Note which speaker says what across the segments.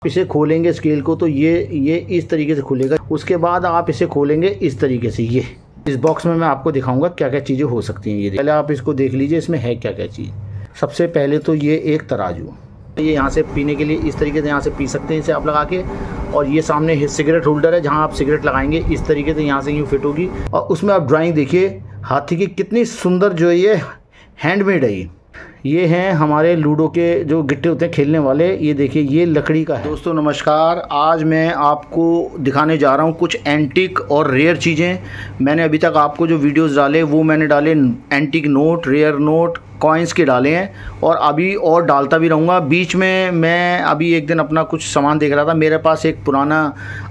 Speaker 1: इसे खोलेंगे स्केल को तो ये इस तरीके से खुलेगा। उसके बाद आप इसे खोलेंगे इस तरीके से। ये इस बॉक्स में मैं आपको दिखाऊंगा क्या क्या चीज़ें हो सकती हैं। ये पहले आप इसको देख लीजिए इसमें है क्या क्या चीज़। सबसे पहले तो ये एक तराजू, ये यहाँ से पीने के लिए इस तरीके से यहाँ से पी सकते हैं इसे आप लगा के। और ये सामने सिगरेट होल्डर है जहाँ आप सिगरेट लगाएंगे, इस तरीके से यहाँ से यूँ फिट होगी। और उसमें आप ड्राइंग देखिए हाथी की, कितनी सुंदर जो है ये हैंडमेड है। ये हैं हमारे लूडो के जो गिट्टे होते हैं खेलने वाले। ये देखिए ये लकड़ी का है। दोस्तों नमस्कार, आज मैं आपको दिखाने जा रहा हूँ कुछ एंटीक और रेयर चीज़ें। मैंने अभी तक आपको जो वीडियोस डाले वो मैंने डाले antique note, rare note, coins के डाले हैं और अभी और डालता भी रहूँगा। बीच में मैं अभी एक दिन अपना कुछ सामान देख रहा था, मेरे पास एक पुराना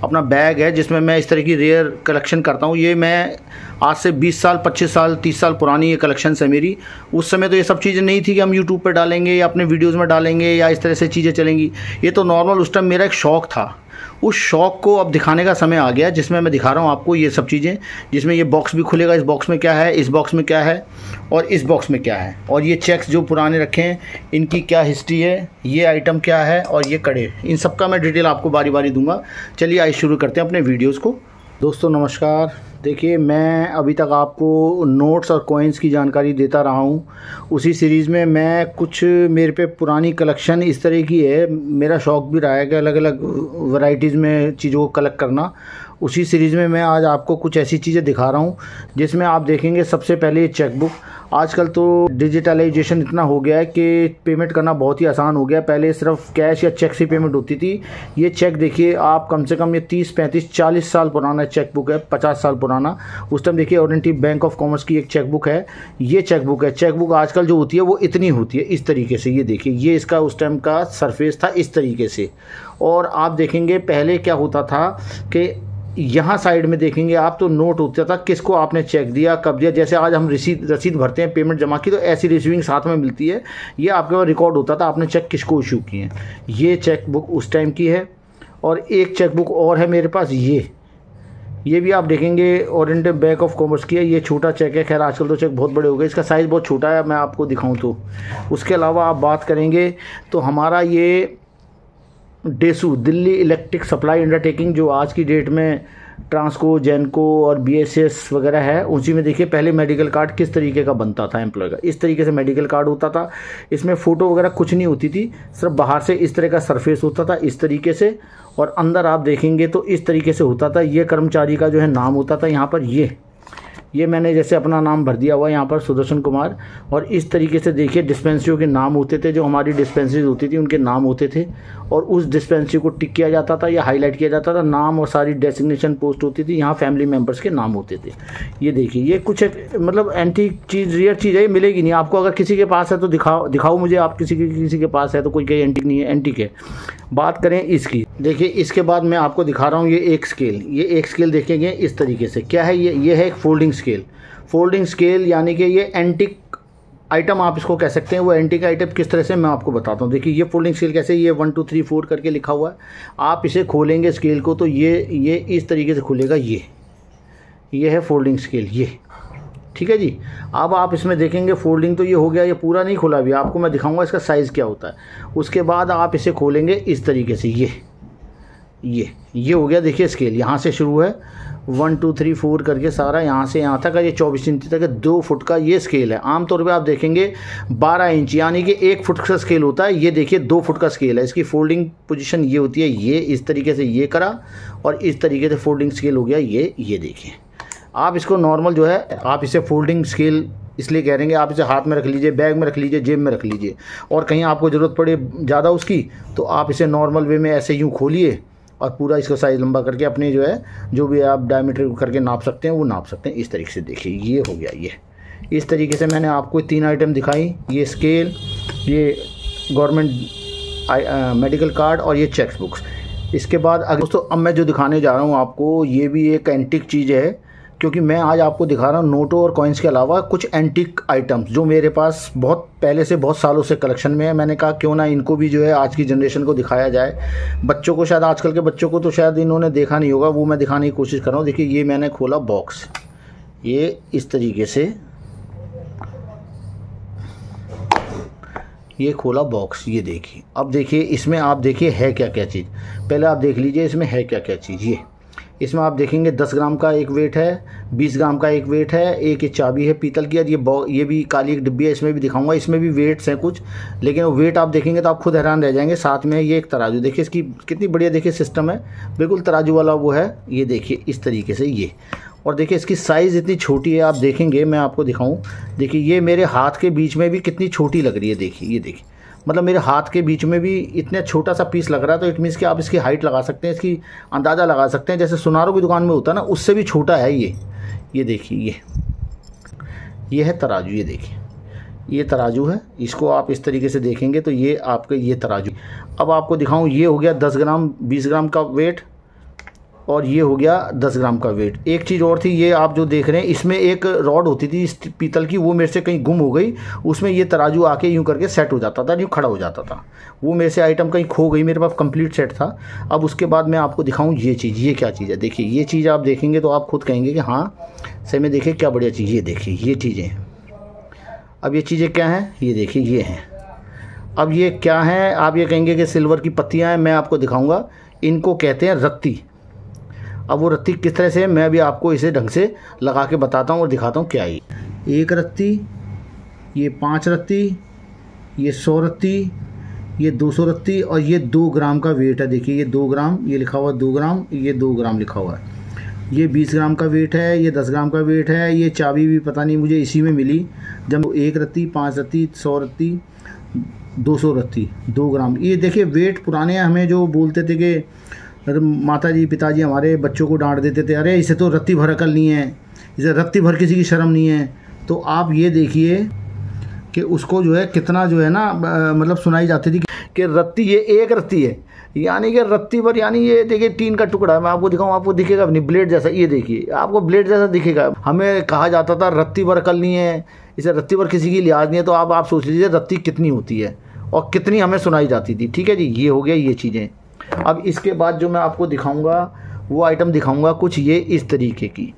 Speaker 1: अपना बैग है जिसमें मैं इस तरह की रेयर कलेक्शन करता हूँ। ये मैं आज से 20 साल 25 साल 30 साल पुरानी ये कलेक्शंस है मेरी। उस समय तो ये सब चीज़ें नहीं थी कि हम यूट्यूब पर डालेंगे या अपने वीडियोज़ में डालेंगे या इस तरह से चीज़ें चलेंगी। ये तो नॉर्मल उस टाइम मेरा एक शौक़ था। उस शौक़ को अब दिखाने का समय आ गया जिसमें मैं दिखा रहा हूँ आपको ये सब चीज़ें, जिसमें ये बॉक्स भी खुलेगा। इस बॉक्स में क्या है, इस बॉक्स में क्या है और इस बॉक्स में क्या है, और ये चेक्स जो पुराने रखे हैं इनकी क्या हिस्ट्री है, ये आइटम क्या है और ये कड़े, इन सब का मैं डिटेल आपको बारी बारी दूंगा। चलिए आइए शुरू करते हैं अपने वीडियोज़ को। दोस्तों नमस्कार, देखिए मैं अभी तक आपको नोट्स और कॉइन्स की जानकारी देता रहा हूँ। उसी सीरीज़ में मैं कुछ मेरे पे पुरानी कलेक्शन इस तरह की है, मेरा शौक़ भी रहा है कि अलग अलग वैरायटीज़ में चीज़ों को कलेक्ट करना। उसी सीरीज़ में मैं आज आपको कुछ ऐसी चीज़ें दिखा रहा हूँ जिसमें आप देखेंगे सबसे पहले चेकबुक। आजकल तो डिजिटलाइजेशन इतना हो गया है कि पेमेंट करना बहुत ही आसान हो गया। पहले सिर्फ कैश या चेक से पेमेंट होती थी। ये चेक देखिए आप, कम से कम ये 30 35 40 साल पुराना चेकबुक है, 50 साल पुराना। उस टाइम देखिए ओरिएंटल बैंक ऑफ कॉमर्स की एक चेकबुक है, ये चेकबुक है। चेकबुक आजकल जो होती है वो इतनी होती है इस तरीके से। ये देखिए ये इसका उस टाइम का सरफेस था इस तरीके से। और आप देखेंगे पहले क्या होता था कि यहाँ साइड में देखेंगे आप तो नोट होता था, किसको आपने चेक दिया, कब दिया। जैसे आज हम रसीद भरते हैं पेमेंट जमा की, तो ऐसी रिसीविंग साथ में मिलती है। ये आपके पास रिकॉर्ड होता था आपने चेक किसको इशू किए हैं। ये चेक बुक उस टाइम की है। और एक चेक बुक और है मेरे पास, ये भी आप देखेंगे ओरिएंटल बैंक ऑफ कॉमर्स की है। ये छोटा चेक है, खैर आजकल तो चेक बहुत बड़े हो गए, इसका साइज़ बहुत छोटा है मैं आपको दिखाऊँ तो। उसके अलावा आप बात करेंगे तो हमारा ये DESU, Delhi electric supply undertaking, जो आज की डेट में ट्रांसको, जेनको और बीएसएस वगैरह है, उसी में देखिए पहले मेडिकल कार्ड किस तरीके का बनता था एम्प्लॉय का। इस तरीके से मेडिकल कार्ड होता था, इसमें फ़ोटो वगैरह कुछ नहीं होती थी, सिर्फ बाहर से इस तरह का सरफेस होता था इस तरीके से। और अंदर आप देखेंगे तो इस तरीके से होता था। ये कर्मचारी का जो है नाम होता था यहाँ पर। ये मैंने जैसे अपना नाम भर दिया हुआ यहाँ पर, सुदर्शन कुमार। और इस तरीके से देखिए डिस्पेंसरियों के नाम होते थे, जो हमारी डिस्पेंसरीज होती थी उनके नाम होते थे। और उस डिस्पेंसरी को टिक किया जाता था या हाईलाइट किया जाता था, नाम और सारी डेसिग्नेशन पोस्ट होती थी। यहाँ फैमिली मेम्बर्स के नाम होते थे। ये देखिए ये कुछ मतलब एंटीक चीज़, रेयर चीज़ है, ये मिलेगी नहीं आपको। अगर किसी के पास है तो दिखाओ मुझे, आप किसी के पास है तो। कोई कहीं एंटीक नहीं है, एंटीक है। बात करें इसकी, देखिए इसके बाद मैं आपको दिखा रहा हूँ ये एक स्केल। ये एक स्केल देखेंगे इस तरीके से। क्या है ये है एक फोल्डिंग स्केल। फोल्डिंग स्केल यानी कि ये एंटीक आइटम आप इसको कह सकते हैं। वो एंटीक आइटम किस तरह से मैं आपको बताता हूँ। देखिए ये फोल्डिंग स्केल कैसे, ये 1 2 3 4 करके लिखा हुआ है। आप इसे खोलेंगे स्केल को तो ये इस तरीके से खुलेगा। ये है फोल्डिंग स्केल, ये ठीक है जी। अब आप इसमें देखेंगे फोल्डिंग तो ये हो गया, ये पूरा नहीं खुला अभी, आपको मैं दिखाऊंगा इसका साइज़ क्या होता है। उसके बाद आप इसे खोलेंगे इस तरीके से। ये हो गया। देखिए स्केल यहाँ से शुरू है 1 2 3 4 करके सारा यहाँ से यहाँ तक है। ये 24 इंच तक है, 2 फुट का ये स्केल है। आमतौर पे आप देखेंगे 12 इंच यानी कि 1 फुट का स्केल होता है। ये देखिए 2 फुट का स्केल है। इसकी फोल्डिंग पोजीशन ये होती है, ये इस तरीके से ये करा और इस तरीके से फोल्डिंग स्केल हो गया। ये देखिए आप इसको नॉर्मल जो है, आप इसे फोल्डिंग स्केल इसलिए कह रहे हैं, आप इसे हाथ में रख लीजिए, बैग में रख लीजिए, जेब में रख लीजिए। और कहीं आपको ज़रूरत पड़े ज़्यादा उसकी तो आप इसे नॉर्मल वे में ऐसे यूँ खोलिए और पूरा इसका साइज़ लंबा करके अपने जो है, जो भी आप डायमीटर करके नाप सकते हैं वो नाप सकते हैं। इस तरीके से देखिए ये हो गया। ये इस तरीके से मैंने आपको 3 आइटम दिखाई, ये स्केल, ये गवर्नमेंट मेडिकल कार्ड और ये चेक बुक्स। इसके बाद दोस्तों अब मैं जो दिखाने जा रहा हूँ आपको, ये भी एक एंटीक चीज़ है, क्योंकि मैं आज आपको दिखा रहा हूँ नोटों और कॉइन्स के अलावा कुछ एंटीक आइटम्स जो मेरे पास बहुत पहले से, बहुत सालों से कलेक्शन में है। मैंने कहा क्यों ना इनको भी जो है आज की जनरेशन को दिखाया जाए। बच्चों को शायद, आजकल के बच्चों को तो शायद इन्होंने देखा नहीं होगा, वो मैं दिखाने की कोशिश कर रहा हूँ। देखिए ये मैंने खोला बॉक्स, ये इस तरीके से ये खोला बॉक्स, ये देखिए। अब देखिए इसमें आप देखिए है क्या क्या चीज़। पहले आप देख लीजिए इसमें है क्या क्या चीज़। ये इसमें आप देखेंगे 10 ग्राम का एक वेट है, 20 ग्राम का एक वेट है, एक ये चाबी है पीतल की। ये भी काली एक डिब्बी है, इसमें भी दिखाऊंगा। इसमें भी वेट्स हैं कुछ, लेकिन वो वेट आप देखेंगे तो आप खुद हैरान रह जाएंगे। साथ में ये एक तराजू, देखिए इसकी कितनी बढ़िया देखिए सिस्टम है, बिल्कुल तराजू वाला वो है। ये देखिए इस तरीके से ये, और देखिए इसकी साइज़ इतनी छोटी है, आप देखेंगे मैं आपको दिखाऊं। देखिए ये मेरे हाथ के बीच में भी कितनी छोटी लग रही है। देखिए ये देखिए, मतलब मेरे हाथ के बीच में भी इतना छोटा सा पीस लग रहा है। तो इट मीन्स कि आप इसकी हाइट लगा सकते हैं, इसकी अंदाज़ा लगा सकते हैं। जैसे सुनारों की दुकान में होता है ना, उससे भी छोटा है ये देखिए। ये है तराजू। ये देखिए ये तराजू है। इसको आप इस तरीके से देखेंगे तो ये आपके ये तराजू। अब आपको दिखाऊं, ये हो गया 10 ग्राम 20 ग्राम का वेट, और ये हो गया 10 ग्राम का वेट। एक चीज़ और थी, ये आप जो देख रहे हैं इसमें एक रॉड होती थी इस पीतल की, वो मेरे से कहीं गुम हो गई। उसमें ये तराजू आके यूँ करके सेट हो जाता था, यूँ खड़ा हो जाता था। वो मेरे से आइटम कहीं खो गई, मेरे पास कंप्लीट सेट था। अब उसके बाद मैं आपको दिखाऊं ये चीज़। ये क्या चीज़ है, देखिए ये चीज़ आप देखेंगे तो आप खुद कहेंगे कि हाँ सही में, देखिए क्या बढ़िया चीज़। ये देखिए ये चीज़ें। अब ये चीज़ें क्या हैं, ये देखिए ये हैं। अब ये क्या हैं, आप ये कहेंगे कि सिल्वर की पत्तियाँ हैं। मैं आपको दिखाऊँगा, इनको कहते हैं रत्ती। अब वो रत्ती किस तरह से है, मैं अभी आपको इसे ढंग से लगा के बताता हूँ और दिखाता हूँ क्या है। 1 रत्ती, ये 5 रत्ती, ये 100 रत्ती, ये 200 रत्ती, और ये 2 ग्राम का वेट है। देखिए ये 2 ग्राम, ये लिखा हुआ 2 ग्राम, ये 2 ग्राम लिखा हुआ है। ये 20 ग्राम का वेट है, ये 10 ग्राम का वेट है। ये चाबी भी पता नहीं मुझे इसी में मिली, जब 1 रत्ती, 5 रत्ती, 100 रत्ती, 200 रत्ती, 2 ग्राम। ये देखिए वेट पुराने हमें जो बोलते थे कि माता जी पिताजी हमारे बच्चों को डांट देते थे, अरे इसे तो रत्ती भर अकल नहीं है, इसे रत्ती भर किसी की शर्म नहीं है। तो आप ये देखिए कि उसको जो है कितना जो है ना, मतलब सुनाई जाती थी कि रत्ती, ये 1 रत्ती है, यानी कि रत्ती भर, यानी ये देखिए टीन का टुकड़ा है। मैं आपको दिखाऊँ, आपको दिखेगा अपनी ब्लेड जैसा। ये देखिए आपको ब्लेड जैसा दिखेगा। हमें कहा जाता था रत्ती भर अकल नहीं है, इसे रत्ती भर किसी की लिहाज नहीं है। तो आप सोच लीजिए रत्ती कितनी होती है और कितनी हमें सुनाई जाती थी। ठीक है जी, ये हो गया ये चीज़ें। अब इसके बाद जो मैं आपको दिखाऊंगा वो आइटम दिखाऊंगा कुछ ये इस तरीके की।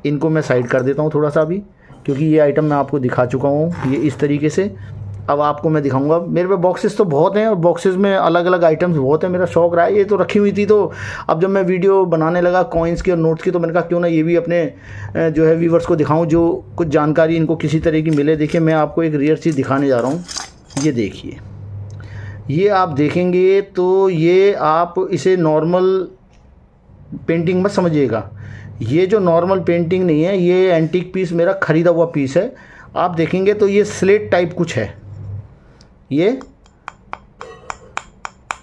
Speaker 1: इनको मैं साइड कर देता हूँ थोड़ा सा अभी, क्योंकि ये आइटम मैं आपको दिखा चुका हूँ ये इस तरीके से। अब आपको मैं दिखाऊंगा, मेरे पे बॉक्सेस तो बहुत हैं और बॉक्सेस में अलग अलग आइटम्स बहुत हैं। मेरा शौक रहा है, ये तो रखी हुई थी। तो अब जब मैं वीडियो बनाने लगा कॉइन्स की और नोट्स की, तो मैंने कहा क्यों ना ये भी अपने जो है व्यूवर्स को दिखाऊँ, जो कुछ जानकारी इनको किसी तरह की मिले। देखिए मैं आपको एक रेयर चीज़ दिखाने जा रहा हूँ। ये देखिए, ये आप देखेंगे तो ये आप इसे नॉर्मल पेंटिंग मत समझिएगा। ये जो नॉर्मल पेंटिंग नहीं है, ये एंटीक पीस मेरा ख़रीदा हुआ पीस है। आप देखेंगे तो ये स्लेट टाइप कुछ है। ये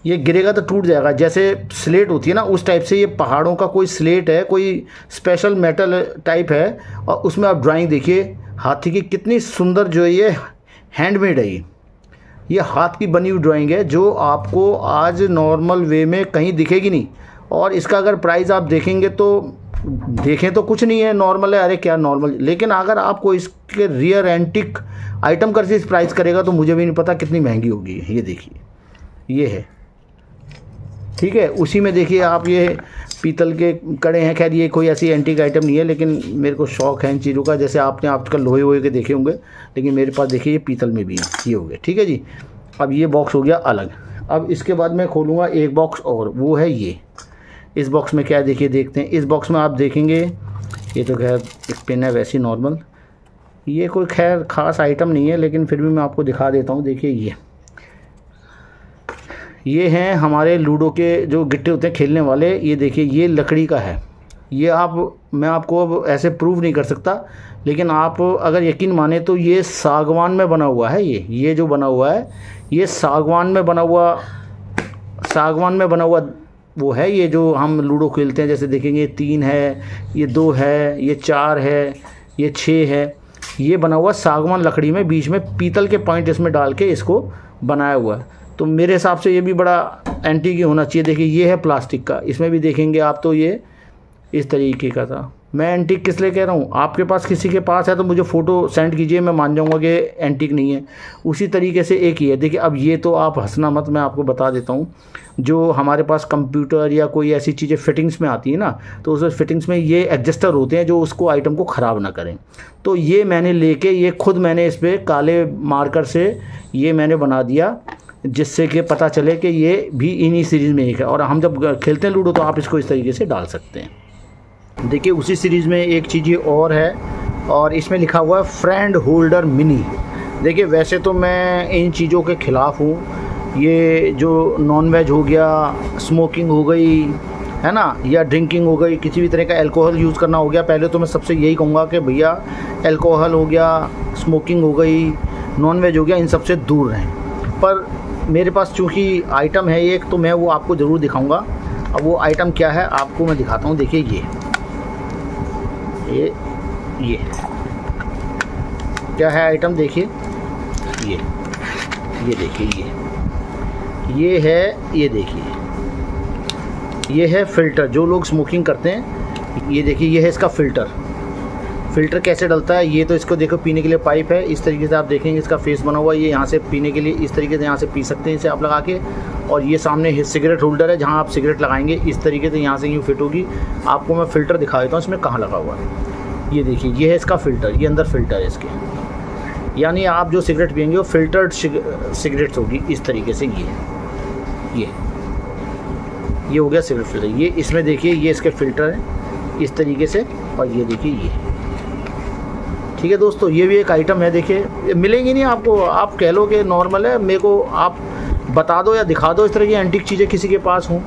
Speaker 1: गिरेगा तो टूट जाएगा, जैसे स्लेट होती है ना उस टाइप से ये पहाड़ों का कोई स्लेट है, कोई स्पेशल मेटल टाइप है। और उसमें आप ड्राइंग देखिए हाथी की, कितनी सुंदर जो है ये हैंडमेड है। ये हाथ की बनी हुई ड्राइंग है जो आपको आज नॉर्मल वे में कहीं दिखेगी नहीं। और इसका अगर प्राइस आप देखेंगे तो देखें तो कुछ नहीं है, नॉर्मल है। अरे क्या नॉर्मल, लेकिन अगर आपको इसके रियर एंटिक आइटम कर से इस प्राइस करेगा तो मुझे भी नहीं पता कितनी महंगी होगी। ये देखिए ये है, ठीक है। उसी में देखिए आप ये पीतल के कड़े हैं। खैर ये कोई ऐसी एंटीक आइटम नहीं है, लेकिन मेरे को शौक है इन चीज़ों का। जैसे आपने आजकल लोहे वोहे के देखे होंगे, लेकिन मेरे पास देखिए ये पीतल में भी है। ये हो गया, ठीक है जी। अब ये बॉक्स हो गया अलग। अब इसके बाद मैं खोलूँगा एक बॉक्स और, वो है ये। इस बॉक्स में क्या है देखिए, देखते हैं। इस बॉक्स में आप देखेंगे ये तो खैर एक पेन है वैसी नॉर्मल, ये कोई खैर ख़ास आइटम नहीं है, लेकिन फिर भी मैं आपको दिखा देता हूँ। देखिए ये हैं हमारे लूडो के जो गिट्टे होते हैं खेलने वाले। ये देखिए ये लकड़ी का है। ये मैं आपको अब ऐसे प्रूव नहीं कर सकता, लेकिन आप अगर यकीन माने तो ये सागवान में बना हुआ है। ये जो बना हुआ है ये सागवान में बना हुआ वो है। ये जो हम लूडो खेलते हैं, जैसे देखेंगे ये 3 है, ये 2 है, ये 4 है, ये 6 है। ये बना हुआ सागवान लकड़ी में, बीच में पीतल के पॉइंट इसमें डाल के इसको बनाया हुआ है। तो मेरे हिसाब से ये भी बड़ा एंटीक ही होना चाहिए। देखिए ये है प्लास्टिक का, इसमें भी देखेंगे आप तो ये इस तरीके का था। मैं एंटीक किस लिए कह रहा हूँ, आपके पास किसी के पास है तो मुझे फ़ोटो सेंड कीजिए, मैं मान जाऊँगा कि एंटीक नहीं है। उसी तरीके से एक ही है। देखिए अब ये तो आप हंसना मत, मैं आपको बता देता हूँ, जो हमारे पास कंप्यूटर या कोई ऐसी चीज़ें फिटिंग्स में आती है ना, तो उस फिटिंग्स में ये एडजस्टर होते हैं जो उसको आइटम को ख़राब ना करें। तो ये मैंने लेके, ये खुद मैंने इस पर काले मार्कर से ये मैंने बना दिया, जिससे कि पता चले कि ये भी इन्हीं सीरीज़ में एक है। और हम जब खेलते हैं लूडो तो आप इसको इस तरीके से डाल सकते हैं। देखिए उसी सीरीज़ में एक चीज़ ये और है, और इसमें लिखा हुआ है फ्रेंड होल्डर मिनी। देखिए वैसे तो मैं इन चीज़ों के ख़िलाफ़ हूँ, ये जो नॉन वेज हो गया, स्मोकिंग हो गई है ना, या ड्रिंकिंग हो गई, किसी भी तरह का अल्कोहल यूज़ करना हो गया। पहले तो मैं सबसे यही कहूँगा कि भैया अल्कोहल हो गया, स्मोकिंग हो गई, नॉन वेज हो गया, इन सबसे दूर रहें। पर मेरे पास चूँकि आइटम है एक, तो मैं वो आपको ज़रूर दिखाऊँगा। अब वो आइटम क्या है आपको मैं दिखाता हूँ। देखिए ये क्या है आइटम, देखिए ये देखिए ये है, ये देखिए ये है फ़िल्टर। जो लोग स्मोकिंग करते हैं, ये देखिए ये है इसका फ़िल्टर कैसे डलता है। ये तो इसको देखो पीने के लिए पाइप है, इस तरीके से आप देखेंगे इसका फेस बना हुआ है। ये यहाँ से पीने के लिए इस तरीके से यहाँ से पी सकते हैं इसे आप लगा के। और ये सामने सिगरेट होल्डर है, जहाँ आप सिगरेट लगाएंगे इस तरीके से यहाँ से यूँ फिट होगी। आपको मैं फ़िल्टर दिखा देता हूँ इसमें कहाँ लगा हुआ है। ये देखिए ये है इसका फ़िल्टर, ये अंदर फ़िल्टर है इसके, यानी आप जो सिगरेट पियेंगे वो फ़िल्टर्ड सिगरेट्स होगी इस तरीके से। ये हो गया सिगरेट फ़िल्टर। ये इसमें देखिए ये इसके फ़िल्टर है इस तरीके से, और ये देखिए ये, ठीक है दोस्तों, ये भी एक आइटम है। देखिए मिलेंगी नहीं आपको, आप कह लो कि नॉर्मल है, मेरे को आप बता दो या दिखा दो इस तरह की एंटीक चीज़ें किसी के पास हों।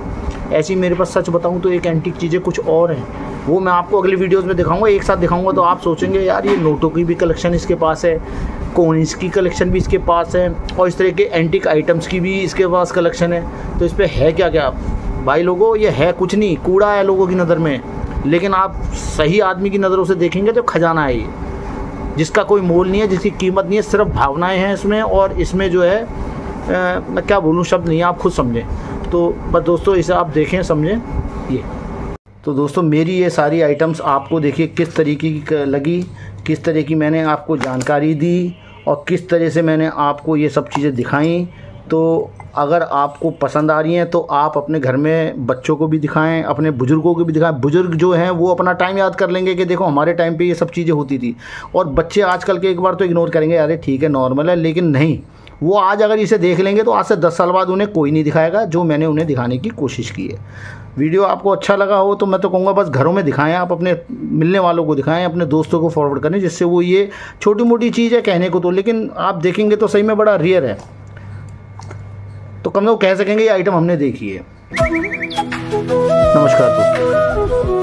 Speaker 1: ऐसी मेरे पास सच बताऊं तो एक एंटीक चीज़ें कुछ और हैं, वो मैं आपको अगली वीडियोस में दिखाऊंगा, एक साथ दिखाऊंगा। तो आप सोचेंगे यार ये नोटों की भी कलेक्शन इसके पास है, कॉइन्स की कलेक्शन भी इसके पास है, और इस तरह के एंटीक आइटम्स की भी इसके पास कलेक्शन है। तो इस पर है क्या क्या भाई लोगों, ये है कुछ नहीं, कूड़ा है लोगों की नज़र में, लेकिन आप सही आदमी की नज़रों से देखेंगे तो खजाना है ये, जिसका कोई मोल नहीं है, जिसकी कीमत नहीं है, सिर्फ भावनाएं हैं इसमें। और इसमें जो है मैं क्या बोलूँ, शब्द नहीं है, आप खुद समझें। तो बस दोस्तों इसे आप देखें समझें। ये तो दोस्तों मेरी ये सारी आइटम्स आपको देखिए किस तरीके की लगी, किस तरह की मैंने आपको जानकारी दी, और किस तरह से मैंने आपको ये सब चीज़ें दिखाई। तो अगर आपको पसंद आ रही हैं तो आप अपने घर में बच्चों को भी दिखाएं, अपने बुज़ुर्गों को भी दिखाएं। बुज़ुर्ग जो हैं वो अपना टाइम याद कर लेंगे कि देखो हमारे टाइम पे ये सब चीज़ें होती थी। और बच्चे आजकल के एक बार तो इग्नोर करेंगे, अरे ठीक है नॉर्मल है, लेकिन नहीं, वो आज अगर इसे देख लेंगे तो आज से 10 साल बाद उन्हें कोई नहीं दिखाएगा जो मैंने उन्हें दिखाने की कोशिश की है। वीडियो आपको अच्छा लगा हो तो मैं तो कहूँगा बस घरों में दिखाएं, आप अपने मिलने वालों को दिखाएं, अपने दोस्तों को फॉरवर्ड करें, जिससे वो ये छोटी मोटी चीज़ है कहने को तो, लेकिन आप देखेंगे तो सही में बड़ा रेयर है, तो कम से कम कह सकेंगे ये आइटम हमने देखी है। नमस्कार दोस्तों।